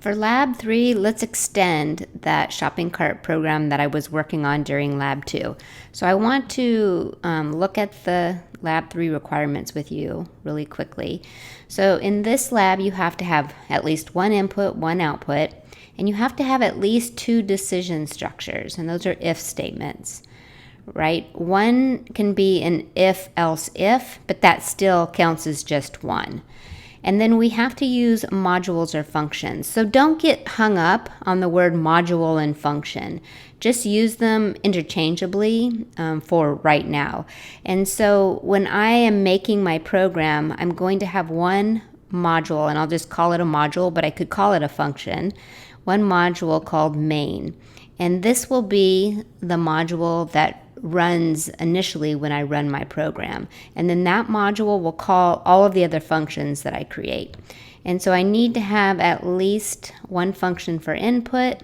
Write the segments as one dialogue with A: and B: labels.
A: For Lab 3, let's extend that shopping cart program that I was working on during Lab 2. So I want to look at the Lab 3 requirements with you really quickly. So in this lab, you have to have at least one input, one output, and you have to have at least two decision structures, and those are if statements, right? One can be an if, else, if, but that still counts as just one. And then we have to use modules or functions. So don't get hung up on the word module and function. Just use them interchangeably for right now. And so when I am making my program, I'm going to have one module, and I'll just call it a module, but I could call it a function. One module called main. And this will be the module that runs initially when I run my program. And then that module will call all of the other functions that I create. And so I need to have at least one function for input,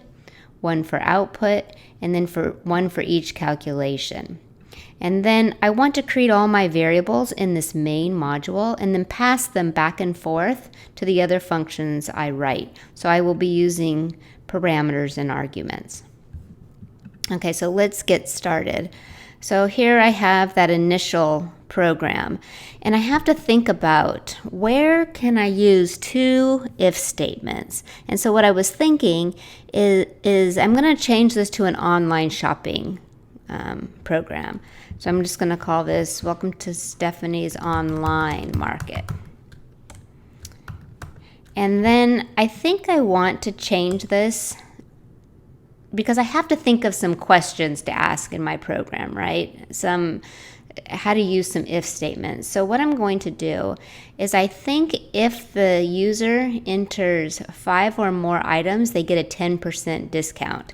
A: one for output, and then one for each calculation. And then I want to create all my variables in this main module and then pass them back and forth to the other functions I write. So I will be using parameters and arguments. Okay, so let's get started. So here I have that initial program, and I have to think about where can I use two if statements. And so what I was thinking is I'm going to change this to an online shopping program. So I'm just going to call this Welcome to Stephanie's Online Market. And then I think I want to change this because I have to think of some questions to ask in my program, right? How to use some if statements. So what I'm going to do is I think if the user enters 5 or more items, they get a 10% discount.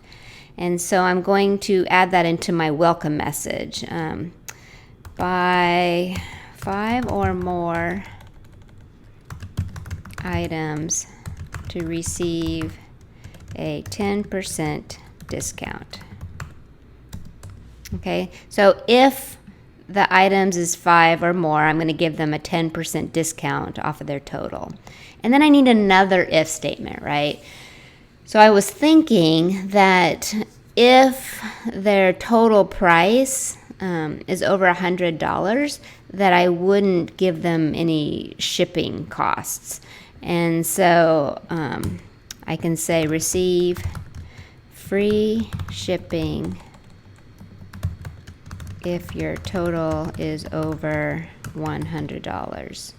A: And so I'm going to add that into my welcome message. Buy 5 or more items to receive a 10% discount. Okay, so if the items is 5 or more, I'm going to give them a 10% discount off of their total. And then I need another if statement, right? So I was thinking that if their total price is over $100, that I wouldn't give them any shipping costs. And so I can say receive free shipping if your total is over $100.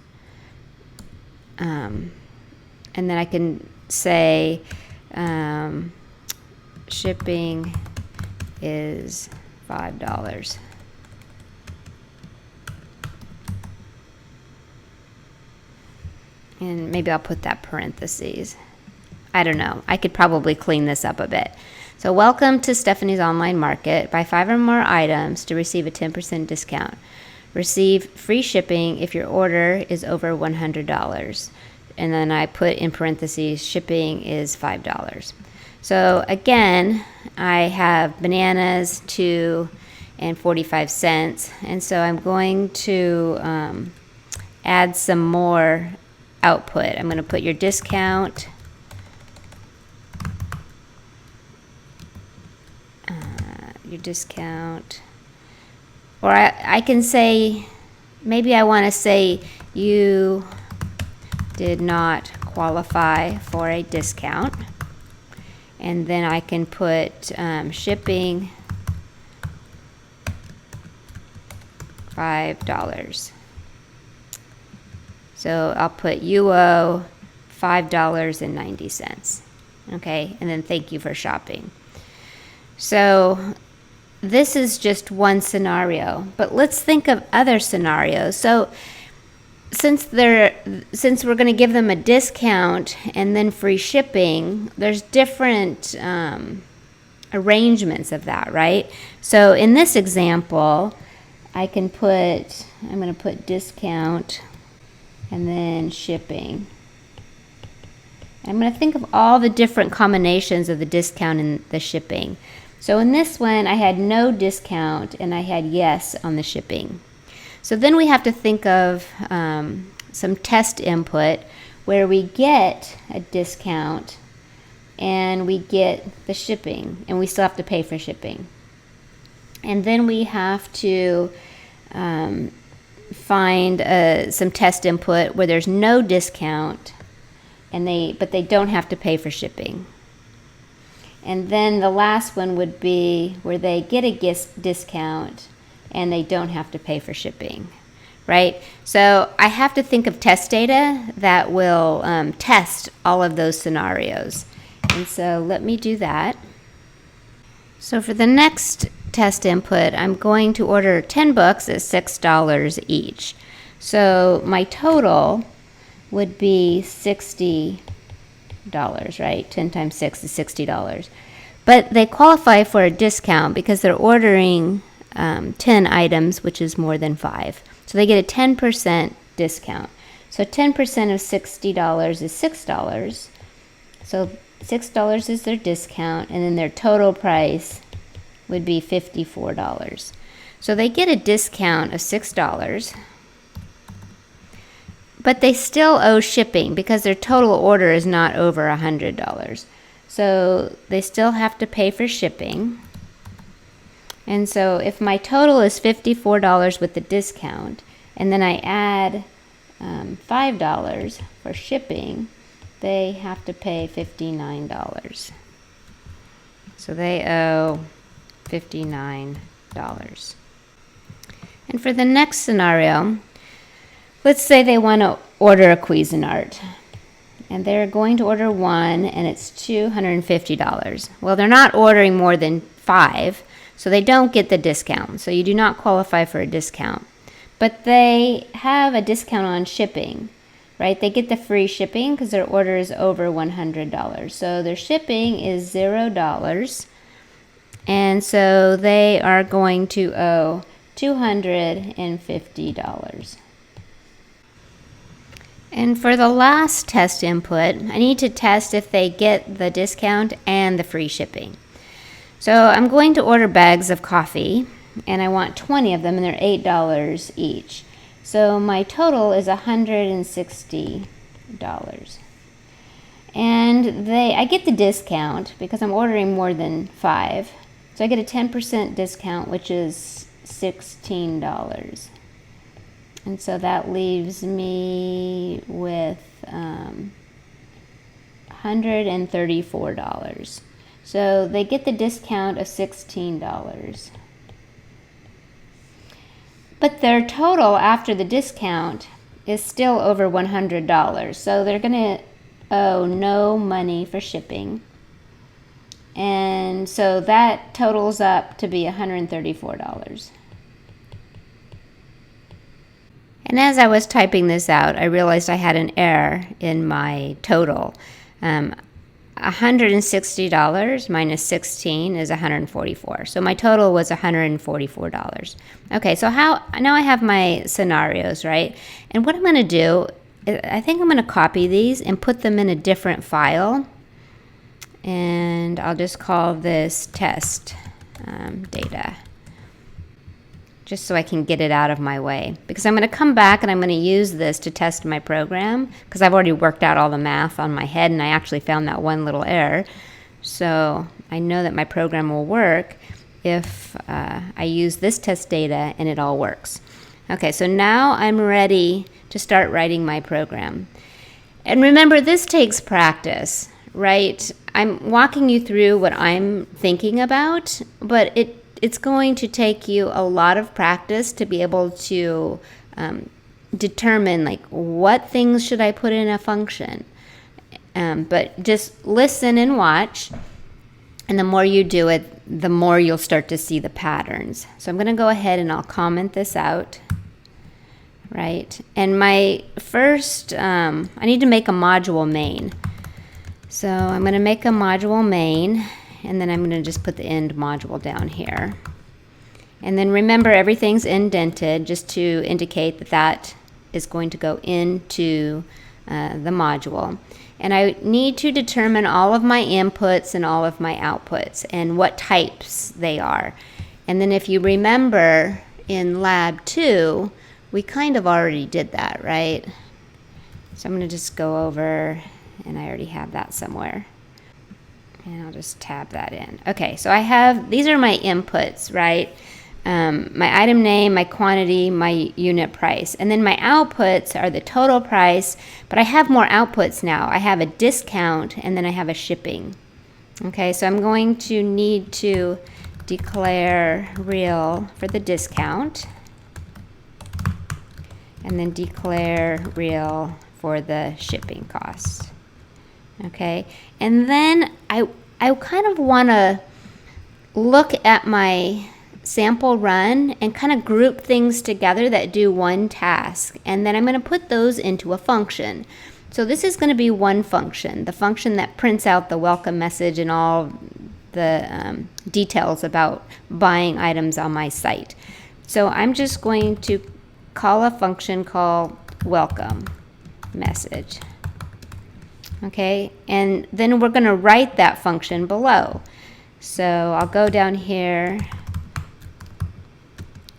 A: And then I can say shipping is $5. And maybe I'll put that parentheses. I don't know. I could probably clean this up a bit. So welcome to Stephanie's Online Market. Buy 5 or more items to receive a 10% discount. Receive free shipping if your order is over $100. And then I put in parentheses, shipping is $5. So again, I have bananas, 2 and 45 cents. And so I'm going to add some more output. I'm going to put your discount. Your discount, or I can say, maybe I want to say you did not qualify for a discount, and then I can put shipping $5. So I'll put you owe $5.90. Okay, and then thank you for shopping. So this is just one scenario, but let's think of other scenarios. So since we're going to give them a discount and then free shipping, there's different arrangements of that, right? So in this example, I'm going to put discount and then shipping. I'm going to think of all the different combinations of the discount and the shipping. So in this one, I had no discount and I had yes on the shipping. So then we have to think of some test input where we get a discount and we get the shipping, and we still have to pay for shipping. And then we have to find some test input where there's no discount, but they don't have to pay for shipping. And then the last one would be where they get a discount and they don't have to pay for shipping, right? So I have to think of test data that will test all of those scenarios. And so let me do that. So for the next test input, I'm going to order 10 books at $6 each. So my total would be $60, right? 10 times 6 is $60. But they qualify for a discount because they're ordering 10 items, which is more than 5. So they get a 10% discount. So 10% of $60 is $6. So $6 is their discount, and then their total price would be $54. So they get a discount of $6, but they still owe shipping because their total order is not over $100. So they still have to pay for shipping. And so if my total is $54 with the discount, and then I add $5 for shipping, they have to pay $59. So they owe $59. And for the next scenario, let's say they want to order a Cuisinart, and they're going to order one, and it's $250. Well, they're not ordering more than 5, so they don't get the discount. So you do not qualify for a discount. But they have a discount on shipping, right? They get the free shipping because their order is over $100. So their shipping is $0. And so they are going to owe $250. And for the last test input, I need to test if they get the discount and the free shipping. So I'm going to order bags of coffee, and I want 20 of them, and they're $8 each. So my total is $160. And I get the discount because I'm ordering more than 5. So I get a 10% discount, which is $16. And so that leaves me with $134. So they get the discount of $16. But their total after the discount is still over $100. So they're going to owe no money for shipping. And so that totals up to be $134. And as I was typing this out, I realized I had an error in my total. $160 minus 16 is $144. So my total was $144. Okay, so now I have my scenarios, right? And what I'm going to do, I think I'm going to copy these and put them in a different file. And I'll just call this test data, just so I can get it out of my way. Because I'm going to come back and I'm going to use this to test my program, because I've already worked out all the math on my head, and I actually found that one little error. So I know that my program will work if I use this test data and it all works. Okay, so now I'm ready to start writing my program. And remember, this takes practice, right? I'm walking you through what I'm thinking about, but it's going to take you a lot of practice to be able to determine, like, what things should I put in a function. But just listen and watch, and the more you do it, the more you'll start to see the patterns. So I'm going to go ahead and I'll comment this out, right? And my first, I need to make a module main. So I'm going to make a module main, and then I'm going to just put the end module down here. And then remember, everything's indented just to indicate that that is going to go into the module. And I need to determine all of my inputs and all of my outputs and what types they are. And then if you remember in Lab 2, we kind of already did that, right? So I'm going to just go over, and I already have that somewhere. And I'll just tab that in. Okay, so I have, these are my inputs, right? My item name, my quantity, my unit price. And then my outputs are the total price, but I have more outputs now. I have a discount and then I have a shipping. Okay, so I'm going to need to declare real for the discount and then declare real for the shipping cost. Okay, and then I kind of want to look at my sample run and kind of group things together that do one task, and then I'm going to put those into a function. So this is going to be one function, the function that prints out the welcome message and all the details about buying items on my site. So I'm just going to call a function called welcome message. Okay, and then we're going to write that function below. So I'll go down here,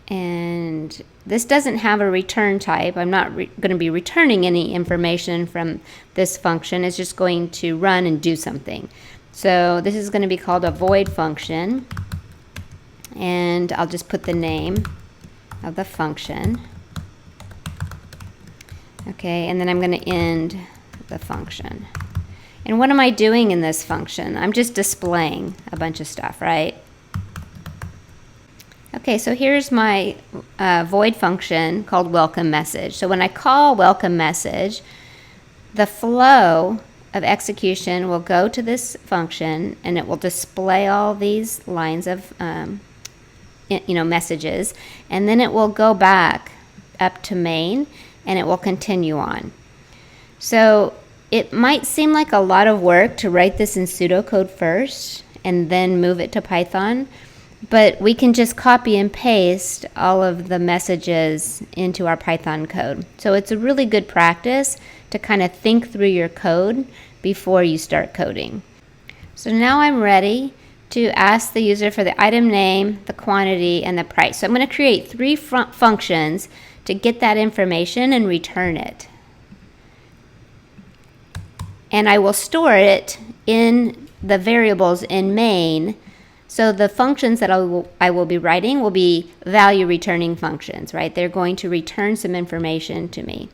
A: and this doesn't have a return type. I'm not going to be returning any information from this function. It's just going to run and do something. So this is going to be called a void function, and I'll just put the name of the function. Okay, and then I'm going to end the function. And what am I doing in this function? I'm just displaying a bunch of stuff, right? Okay, so here's my void function called welcome message. So when I call welcome message, the flow of execution will go to this function and it will display all these lines of messages, and then it will go back up to main and it will continue on. So it might seem like a lot of work to write this in pseudocode first and then move it to Python, but we can just copy and paste all of the messages into our Python code. So it's a really good practice to kind of think through your code before you start coding. So now I'm ready to ask the user for the item name, the quantity, and the price. So I'm going to create three functions to get that information and return it. And I will store it in the variables in main. So the functions that I will be writing will be value returning functions, right? They're going to return some information to me.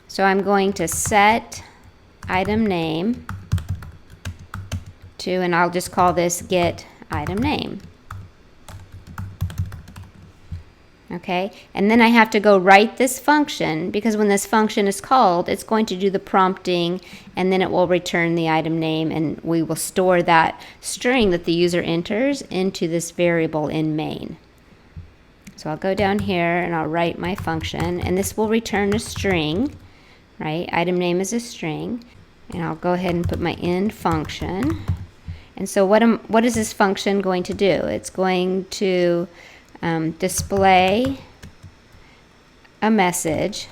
A: So I'm going to set item name to, and I'll just call this get item name. Okay, and then I have to go write this function, because when this function is called, it's going to do the prompting and then it will return the item name, and we will store that string that the user enters into this variable in main. So I'll go down here and I'll write my function, and this will return a string, right? Item name is a string, and I'll go ahead and put my end function. And so what is this function going to do? It's going to display a message,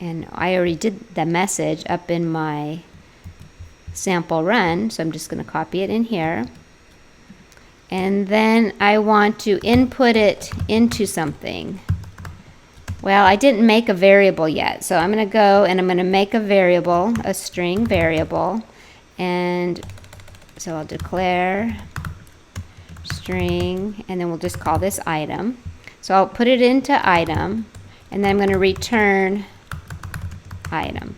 A: and I already did the message up in my sample run, so I'm just going to copy it in here, and then I want to input it into something. Well, I didn't make a variable yet, so I'm going to go and I'm going to make a variable, a string variable, and so I'll declare string, and then we'll just call this item. So I'll put it into item, and then I'm going to return item.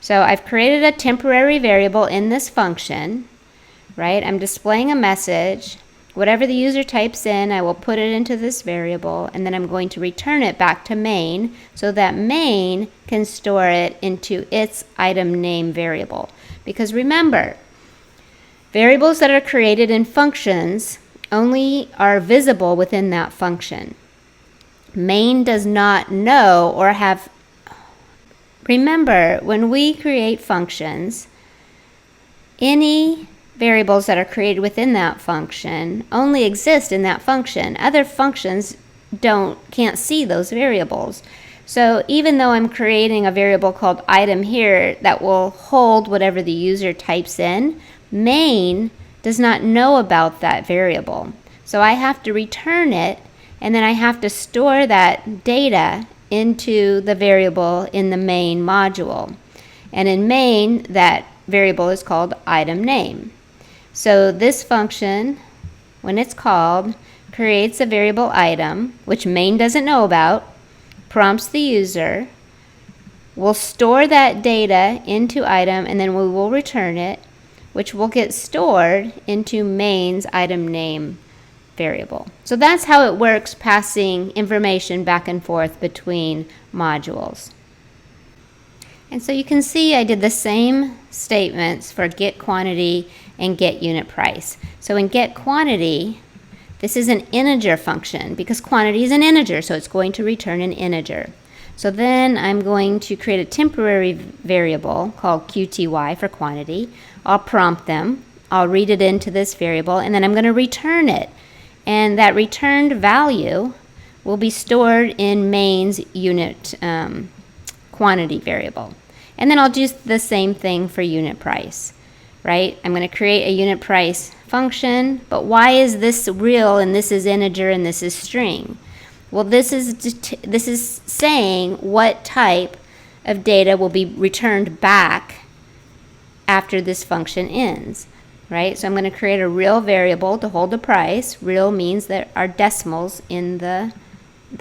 A: So I've created a temporary variable in this function, right? I'm displaying a message. Whatever the user types in, I will put it into this variable, and then I'm going to return it back to main so that main can store it into its item name variable. Because remember, variables that are created in functions only are visible within that function. Main does not know or have. Remember, when we create functions, any variables that are created within that function only exist in that function. Other functions can't see those variables. So even though I'm creating a variable called item here that will hold whatever the user types in, main does not know about that variable. So I have to return it, and then I have to store that data into the variable in the main module. And in main, that variable is called item name. So this function, when it's called, creates a variable item, which main doesn't know about, prompts the user, will store that data into item, and then we will return it, which will get stored into main's item name variable. So that's how it works, passing information back and forth between modules. And so you can see I did the same statements for get quantity and get unit price. So in get quantity, this is an integer function because quantity is an integer, so it's going to return an integer. So then I'm going to create a temporary variable called QTY for quantity. I'll prompt them, I'll read it into this variable, and then I'm going to return it. And that returned value will be stored in main's unit quantity variable. And then I'll do the same thing for unit price, right? I'm going to create a unit price function, but why is this real and this is integer and this is string? Well, this is saying what type of data will be returned back after this function ends. Right? So I'm going to create a real variable to hold the price. Real means there are decimals in the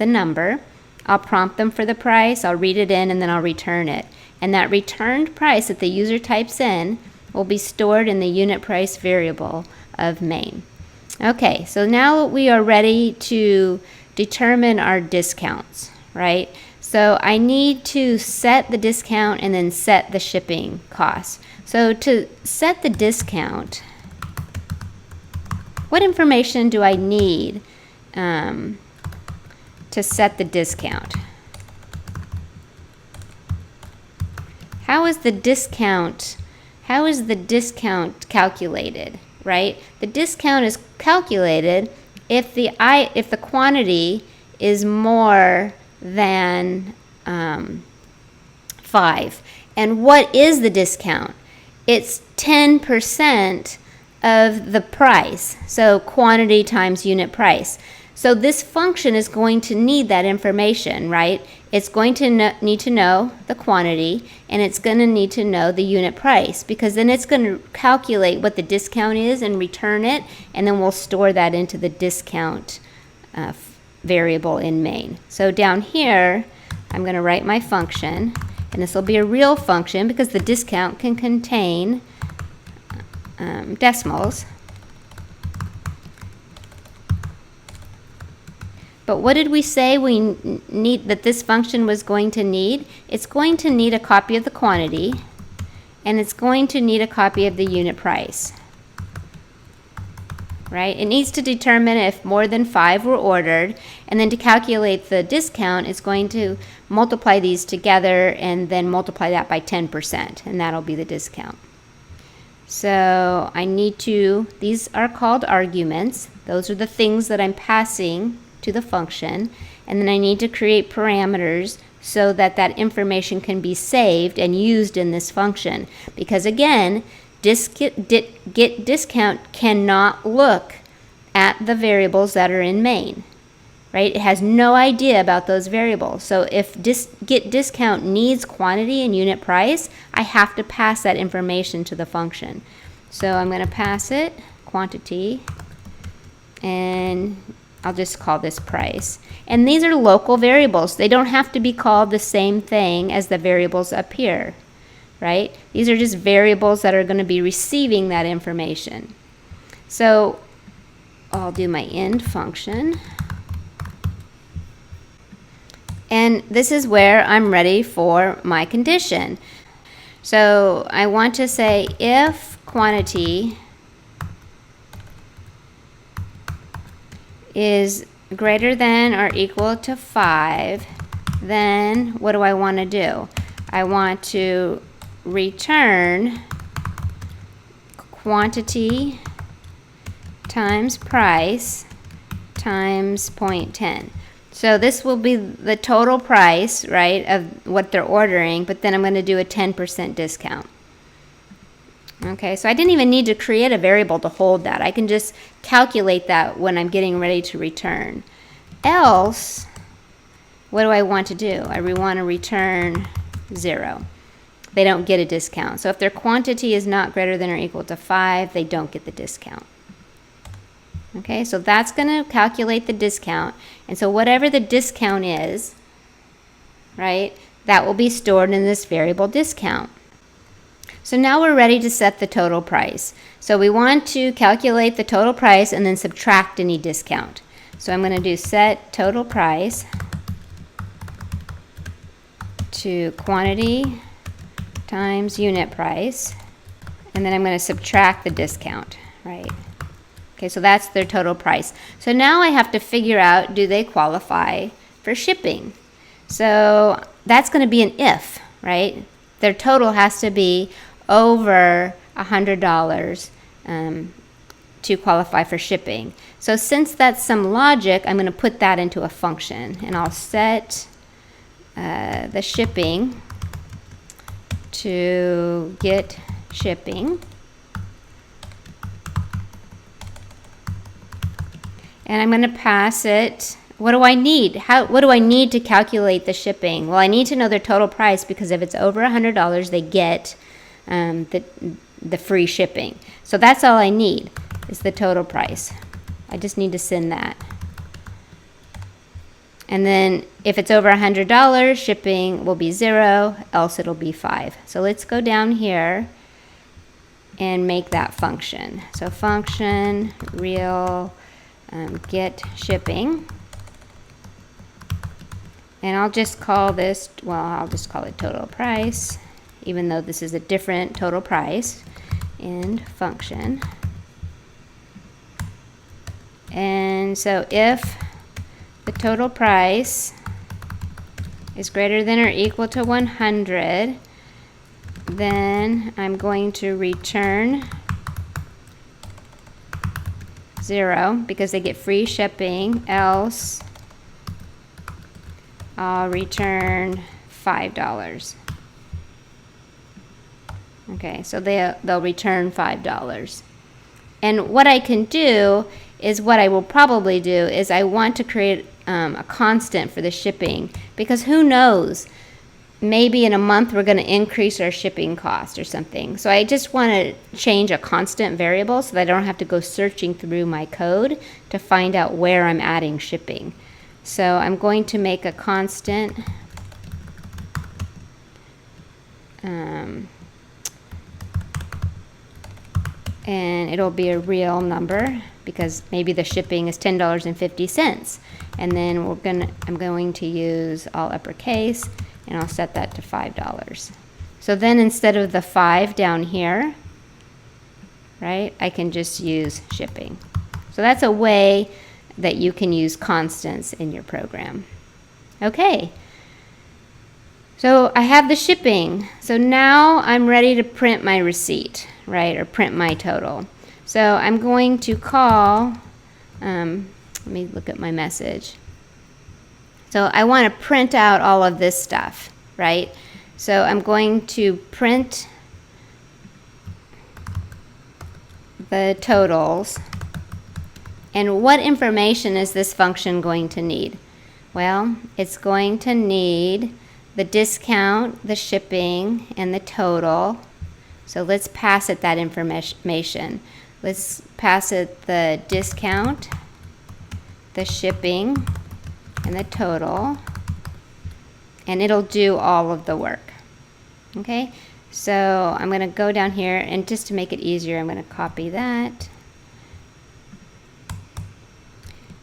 A: number. I'll prompt them for the price, I'll read it in, and then I'll return it. And that returned price that the user types in will be stored in the unit price variable of main. Okay, so now we are ready to determine our discounts, right? So I need to set the discount and then set the shipping cost. So to set the discount, what information do I need to set the discount? How is the discount calculated, right? The discount is calculated if the quantity is more than 5. And what is the discount? It's 10% of the price, so quantity times unit price. So this function is going to need that information, right? It's going to need to know the quantity, and it's going to need to know the unit price, because then it's going to calculate what the discount is and return it, and then we'll store that into the discount variable in main. So down here, I'm going to write my function. And this will be a real function because the discount can contain decimals. But what did we say we need that this function was going to need? It's going to need a copy of the quantity, and it's going to need a copy of the unit price. Right? It needs to determine if more than 5 were ordered, and then to calculate the discount, it's going to multiply these together and then multiply that by 10%, and that'll be the discount. So I need to, these are called arguments. Those are the things that I'm passing to the function, and then I need to create parameters so that that information can be saved and used in this function. Because again, get discount cannot look at the variables that are in main, right? It has no idea about those variables. So if get discount needs quantity and unit price, I have to pass that information to the function. So I'm going to pass it quantity, and I'll just call this price. And these are local variables. They don't have to be called the same thing as the variables up here. Right? These are just variables that are going to be receiving that information. So I'll do my end function. And this is where I'm ready for my condition. So I want to say if quantity is greater than or equal to 5, then what do I want to do? I want to return quantity times price times 0.10. So this will be the total price, right, of what they're ordering, but then I'm going to do a 10% discount. Okay, so I didn't even need to create a variable to hold that. I can just calculate that when I'm getting ready to return. Else, what do I want to do? I want to return 0. they don't get a discount. So if their quantity is not greater than or equal to 5, they don't get the discount. Okay, so that's going to calculate the discount. And so whatever the discount is, right, that will be stored in this variable discount. So now we're ready to set the total price. So we want to calculate the total price and then subtract any discount. So I'm going to do set total price to quantity times unit price, and then I'm going to subtract the discount, right? Okay, so that's their total price. So now I have to figure out, do they qualify for shipping? So that's going to be an if, right? Their total has to be over $100 to qualify for shipping. So since that's some logic, I'm going to put that into a function, and I'll set the shipping to get shipping. And I'm going to pass it. What do I need? What do I need to calculate the shipping? Well, I need to know their total price, because if it's over $100, they get the free shipping. So that's all I need, is the total price. I just need to send that. And then if it's over $100, shipping will be 0, else it'll be 5. So let's go down here and make that function. So function real get shipping. And I'll just call this, well, I'll just call it total price, even though this is a different total price, end function. And so if the total price is greater than or equal to 100, then I'm going to return 0 because they get free shipping, else I'll return $5. Okay, so they'll return $5. And what I can do is, what I will probably do is, I want to create a constant for the shipping, because who knows, maybe in a month we're going to increase our shipping cost or something. So I just want to change a constant variable so that I don't have to go searching through my code to find out where I'm adding shipping. So I'm going to make a constant and it'll be a real number, because maybe the shipping is $10.50, and then I'm going to use all uppercase, and I'll set that to $5. So then instead of the 5 down here, right, I can just use shipping. So that's a way that you can use constants in your program. Okay, so I have the shipping. So now I'm ready to print my receipt, right, or print my total. So I'm going to call, let me look at my message. So I want to print out all of this stuff, right? So I'm going to print the totals. And what information is this function going to need? Well, it's going to need the discount, the shipping, and the total. So let's pass it that information. Let's pass it the discount, the shipping, and the total, and it'll do all of the work. Okay, so I'm going to go down here, and just to make it easier, I'm going to copy that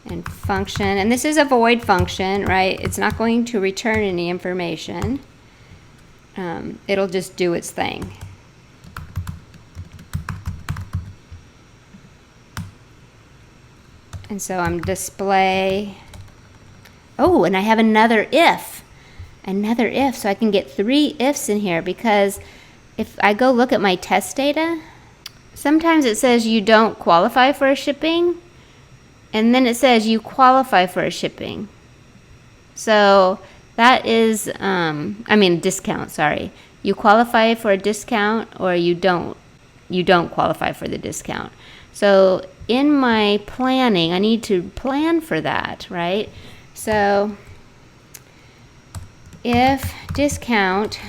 A: and function, and this is a void function, right? It's not going to return any information. It'll just do its thing. And so I'm display. Oh, and I have another if. So I can get 3 ifs in here, because if I go look at my test data, sometimes it says you don't qualify for a shipping, and then it says you qualify for a shipping. So that is, discount, sorry. You qualify for a discount, or you don't qualify for the discount. So in my planning, I need to plan for that, right? So if discount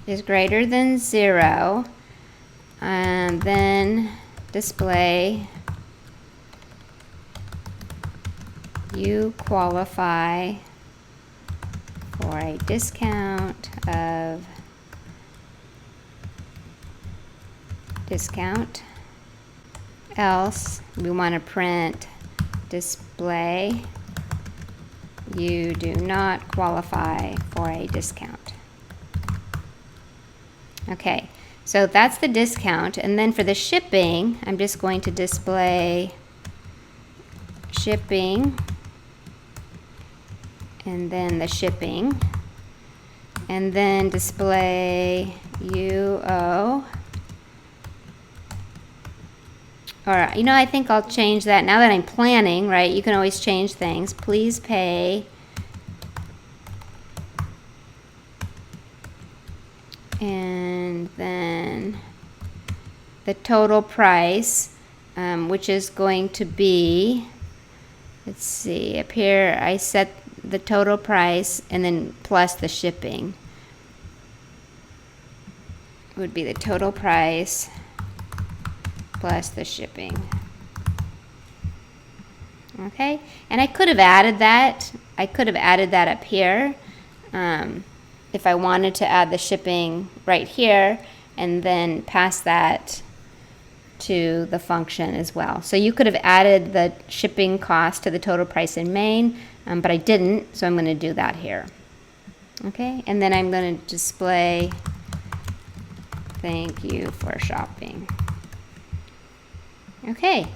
A: is greater than 0, and then display you qualify for a discount of discount. Else we want to print display you do not qualify for a discount. Okay, so that's the discount, and then for the shipping, I'm just going to display shipping, and then the shipping, and then display you owe. All right, you know, I think I'll change that now that I'm planning, right? You can always change things. Please pay and then the total price, which is going to be, let's see, up here I set the total price and then plus the shipping would be the total price plus the shipping. Okay, and I could have added that. I could have added that up here if I wanted to add the shipping right here and then pass that to the function as well. So you could have added the shipping cost to the total price in main, but I didn't, so I'm going to do that here. Okay, and then I'm going to display thank you for shopping. Okay,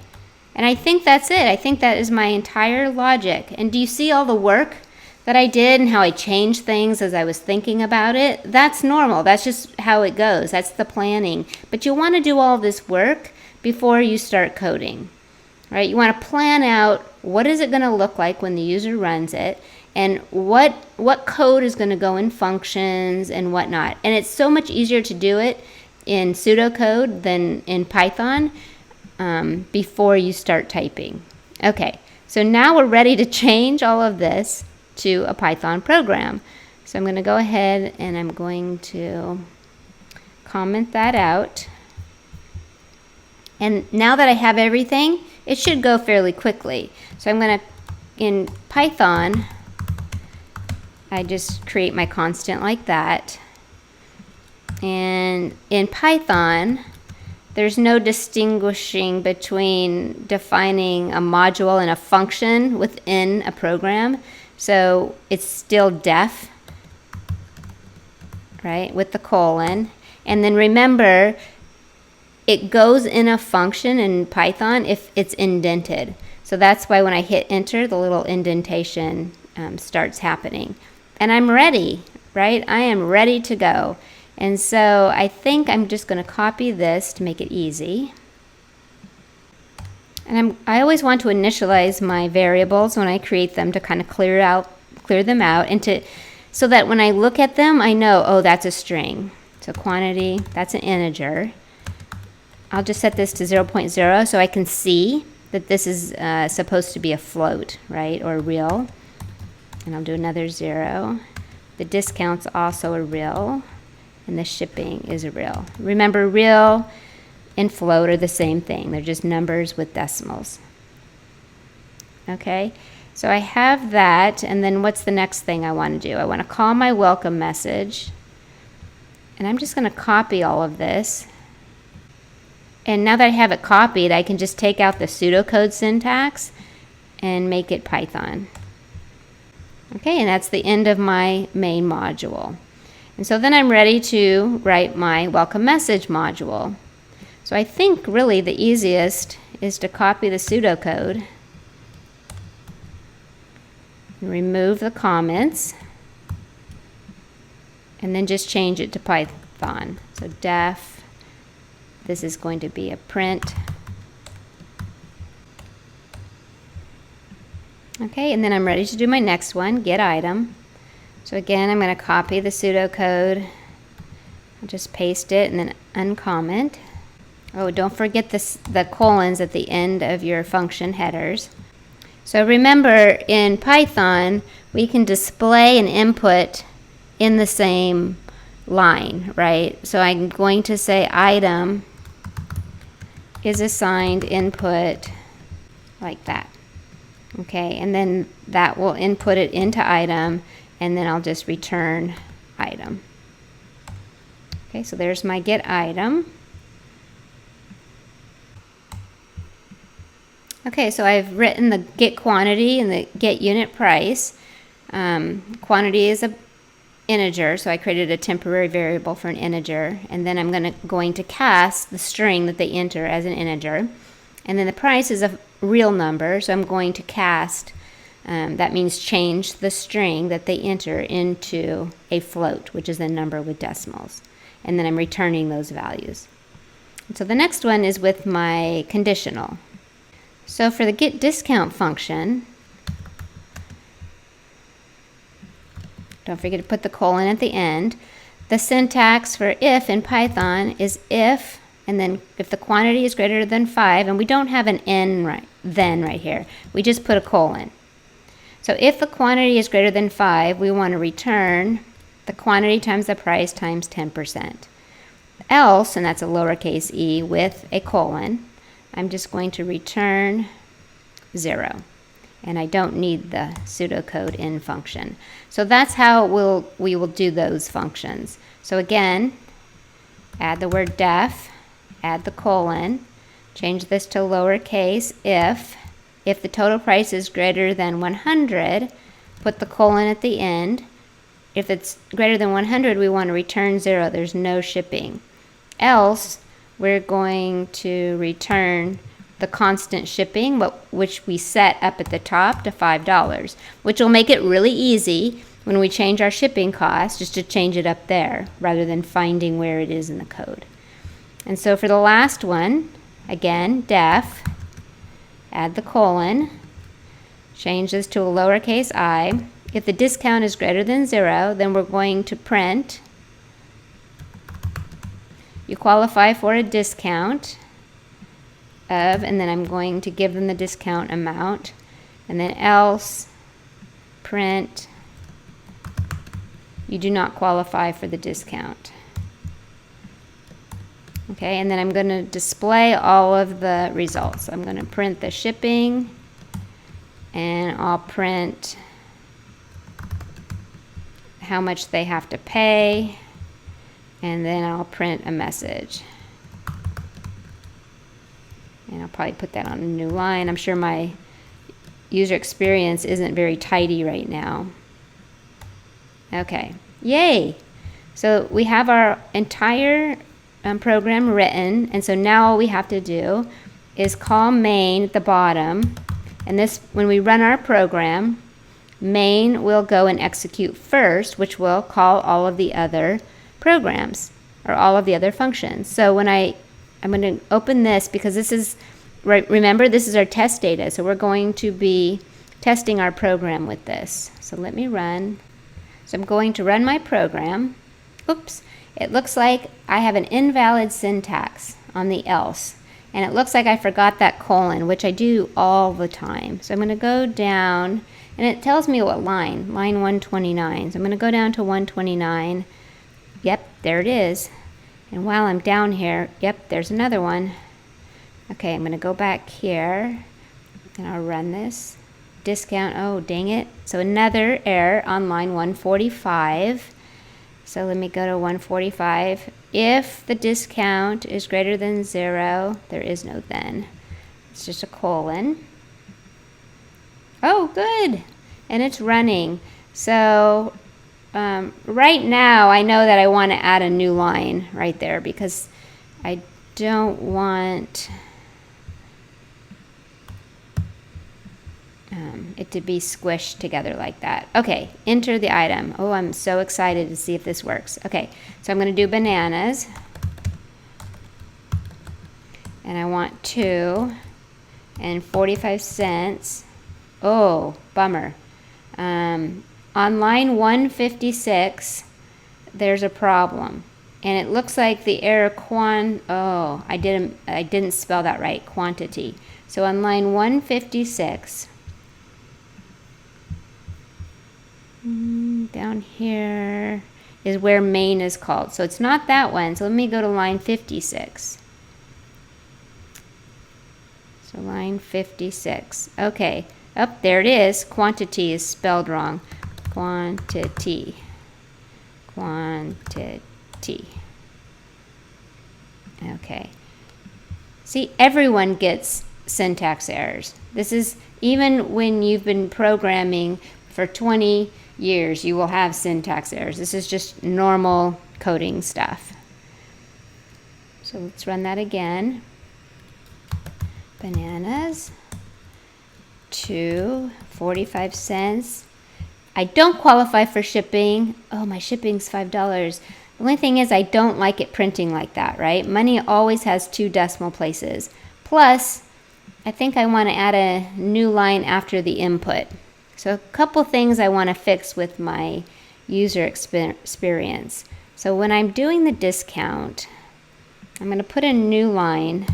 A: and I think that's it. I think that is my entire logic. And do you see all the work that I did and how I changed things as I was thinking about it? That's normal. That's just how it goes. That's the planning. But you want to do all this work before you start coding, right? You want to plan out what is it going to look like when the user runs it, and what code is going to go in functions and whatnot. And it's so much easier to do it in pseudocode than in Python. Before you start typing. Okay, so now we're ready to change all of this to a Python program. So I'm going to go ahead and I'm going to comment that out. And now that I have everything, it should go fairly quickly. So I'm going to, in Python, I just create my constant like that. And in Python, there's no distinguishing between defining a module and a function within a program. So it's still def, right, with the colon. And then remember, it goes in a function in Python if it's indented. So that's why when I hit enter, the little indentation starts happening. And I'm ready, right? I am ready to go. And so I think I'm just going to copy this to make it easy. And I always want to initialize my variables when I create them to kind of clear them out, and so that when I look at them, I know, oh, that's a string. So quantity, that's an integer. I'll just set this to 0.0 so I can see that this is supposed to be a float, right, or real. And I'll do another 0. The discount's also a real. And the shipping is a real. Remember, real and float are the same thing. They're just numbers with decimals. Okay, so I have that, and then what's the next thing I want to do? I want to call my welcome message, and I'm just going to copy all of this. And now that I have it copied, I can just take out the pseudocode syntax and make it Python. Okay, and that's the end of my main module. And so then I'm ready to write my welcome message module. So I think really the easiest is to copy the pseudocode, remove the comments, and then just change it to Python. So def, this is going to be a print. Okay, and then I'm ready to do my next one, get item. So again, I'm going to copy the pseudocode. I'll just paste it and then uncomment. Oh, don't forget the colons at the end of your function headers. So remember, in Python, we can display an input in the same line, right? So I'm going to say item is assigned input like that. Okay, and then that will input it into item, and then I'll just return item. Okay, so there's my get item. Okay, so I've written the get quantity and the get unit price. Quantity is a integer, so I created a temporary variable for an integer, and then I'm going to cast the string that they enter as an integer, and then the price is a real number, so I'm going to cast, that means change the string that they enter into a float, which is a number with decimals, and then I'm returning those values. And so the next one is with my conditional. So for the get discount function, don't forget to put the colon at the end. The syntax for if in Python is if, and then if the quantity is greater than 5, and we don't have an n right here, we just put a colon. So if the quantity is greater than 5, we want to return the quantity times the price times 10%. Else, and that's a lowercase e with a colon, I'm just going to return 0. And I don't need the pseudocode in function. So that's how we will do those functions. So again, add the word def, add the colon, change this to lowercase if the total price is greater than 100, put the colon at the end. If it's greater than 100, we want to return 0. There's no shipping. Else, we're going to return the constant shipping, which we set up at the top to $5, which will make it really easy when we change our shipping cost just to change it up there rather than finding where it is in the code. And so for the last one, again, def, add the colon, change this to a lowercase I. If the discount is greater than 0, then we're going to print you qualify for a discount of, and then I'm going to give them the discount amount, and then else print you do not qualify for the discount. Okay, and then I'm going to display all of the results. I'm going to print the shipping, and I'll print how much they have to pay, and then I'll print a message. And I'll probably put that on a new line. I'm sure my user experience isn't very tidy right now. Okay, yay! So we have our entire program written, and so now all we have to do is call main at the bottom, and this, when we run our program, main will go and execute first, which will call all of the other programs or all of the other functions. So when I'm going to open this because this is, remember, this is our test data, so we're going to be testing our program with this. So let me run. So I'm going to run my program. Oops, it looks like I have an invalid syntax on the else, and it looks like I forgot that colon, which I do all the time. So I'm going to go down, and it tells me what line 129. So I'm going to go down to 129. Yep, there it is. And while I'm down here, yep, there's another one. Okay, I'm going to go back here, and I'll run this. Discount, oh, dang it. So another error on line 145. So let me go to 145. If the discount is greater than 0, there is no then. It's just a colon. Oh, good. And it's running. So right now, I know that I want to add a new line right there because I don't want it to be squished together like that. Okay, enter the item. Oh, I'm so excited to see if this works. Okay, so I'm going to do bananas. And I want 2 and 45 cents. Oh, bummer. On line 156, there's a problem. And it looks like the error oh, I didn't spell that right, quantity. So on line 156, down here, is where main is called. So it's not that one. So let me go to line 56. So line 56. Okay. Up there it is. Quantity is spelled wrong. Quantity. Quantity. Okay. See, everyone gets syntax errors. This is even when you've been programming for 20 years, you will have syntax errors. This is just normal coding stuff. So let's run that again. Bananas, 2.45 cents. I don't qualify for shipping. Oh, my shipping's $5. The only thing is I don't like it printing like that, right? Money always has 2 decimal places. Plus, I think I want to add a new line after the input. So a couple things I want to fix with my user experience. So when I'm doing the discount, I'm going to put a new line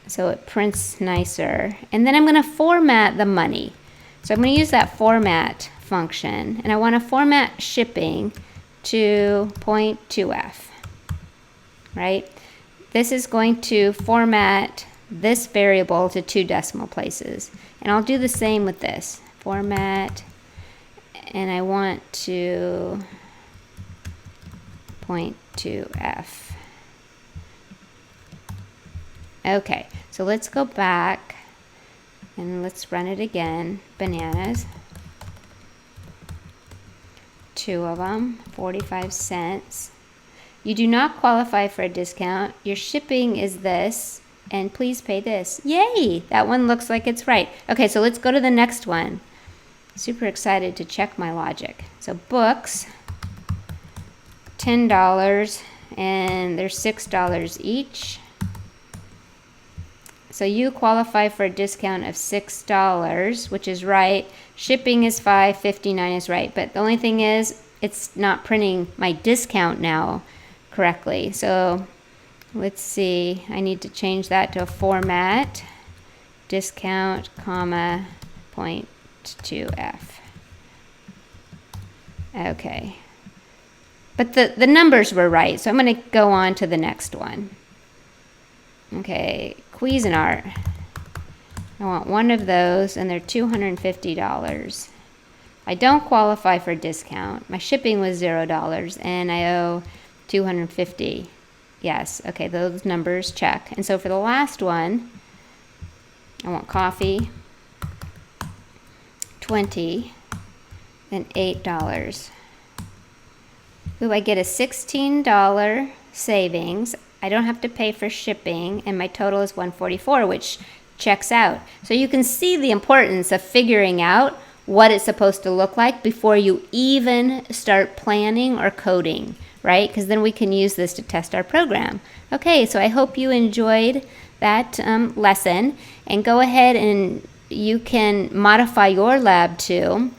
A: so it prints nicer. And then I'm going to format the money. So I'm going to use that format function. And I want to format shipping to 0.2f, right? This is going to format this variable to 2 decimal places. And I'll do the same with this. Format, and I want to 0.2f. Okay, so let's go back and let's run it again. Bananas. 2 of them, 45 cents. You do not qualify for a discount. Your shipping is this, and please pay this. Yay! That one looks like it's right. Okay, so let's go to the next one. Super excited to check my logic. So books, $10, and they're $6 each. So you qualify for a discount of $6, which is right. Shipping is $5.59 is right. But the only thing is, it's not printing my discount now correctly. So let's see. I need to change that to a format. Discount, comma, 0.2f. Okay. But the numbers were right. So I'm going to go on to the next one. Okay, Cuisinart. I want one of those, and they're $250. I don't qualify for a discount. My shipping was $0, and I owe $250. Yes, okay, those numbers check. And so for the last one, I want coffee, 20, and $8. Ooh, I get a $16 savings. I don't have to pay for shipping, and my total is $144, which checks out. So you can see the importance of figuring out what it's supposed to look like before you even start planning or coding, right? Because then we can use this to test our program. Okay, so I hope you enjoyed that lesson, and go ahead and you can modify your Lab 2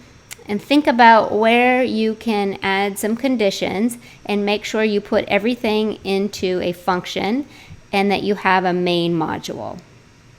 A: and think about where you can add some conditions and make sure you put everything into a function and that you have a main module.